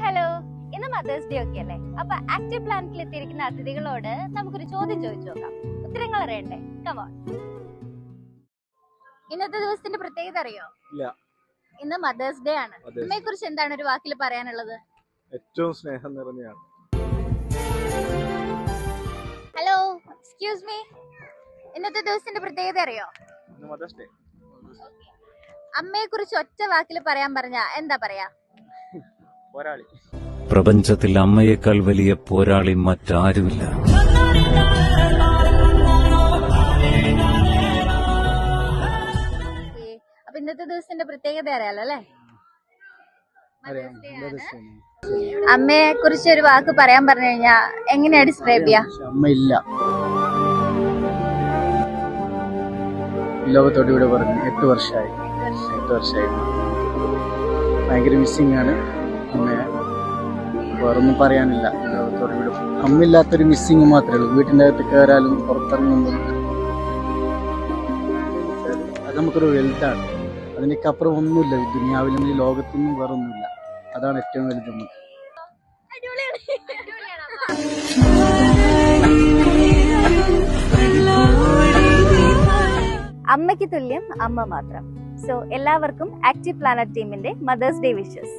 Hello, ഇന്ന് mothers day ഒക്കെ അല്ലേ? അപ്പൊ ആക്റ്റീവ് പ്ലാനറ്റിൽ എത്തിയിരിക്കുന്ന അതിഥികളോട് നമുക്കൊരു ചോദ്യം ചോദിച്ചു നോക്കാം. ഉത്തരങ്ങൾ അറിയണ്ടേ? കമോൺ. ഇന്നത്തെ ദിവസത്തിന്റെ പ്രത്യേകത അറിയോ? ഇല്ല. ഇന്ന് മദേഴ്സ് ഡേ ആണ്. അമ്മയെ കുറിച്ച് എന്താണ് ഒരു വാക്കിൽ പറയാനുള്ളത്? ഏറ്റവും സ്നേഹം നിറഞ്ഞയാണ്. ഹലോ, എക്സ്ക്യൂസ് മീ, ഇന്നത്തെ ദിവസത്തിന്റെ പ്രത്യേകത അറിയോ? Mother's day. അമ്മയെ കുറിച്ച് ഒറ്റ വാക്കിൽ പറയാൻ പറഞ്ഞ എന്താ പറയാ? പോരാളി. പ്രപഞ്ചത്തിൽ അമ്മയേക്കാൾ വലിയ പോരാളി മറ്റാരുമില്ല. അപ്പൊ ഇന്നത്തെ ദിവസത്തിന്റെ പ്രത്യേകത അറിയാലോ അല്ലേ? അമ്മയെ കുറിച്ച് ഒരു വാക്ക് പറയാൻ പറഞ്ഞു കഴിഞ്ഞാ എങ്ങനെയാ ഡിസ്ക്രൈബ് ചെയ്യാ? അമ്മ ഇല്ല, ലോകത്തോട് ഇവിടെ പറഞ്ഞു 8 വർഷമായി. ഭയങ്കര മിസ്സിംഗ് ആണ് അമ്മയെ. വേറൊന്നും പറയാനില്ല. ലോകത്തോട് ഇവിടെ അമ്മയില്ലാത്തൊരു മിസ്സിങ് മാത്രമേ ഉള്ളൂ. വീട്ടിൻ്റെ അകത്ത് കയറാലും പുറത്തിറങ്ങുമ്പോൾ അത് നമുക്കൊരു വെൽത്താണ്. അതിനൊക്കെ അപ്പുറം ഒന്നുമില്ല ദുനിയാവിലും ഈ ലോകത്തൊന്നും വേറെ ഒന്നുമില്ല. അതാണ് ഏറ്റവും വലുത് നമുക്ക്. അമ്മയ്ക്ക് തുല്യം അമ്മ മാത്രം. സോ എല്ലാവർക്കും ആക്റ്റീവ് പ്ലാനറ്റ് ടീമിന്റെ മദേഴ്സ് ഡേ വിഷസ്.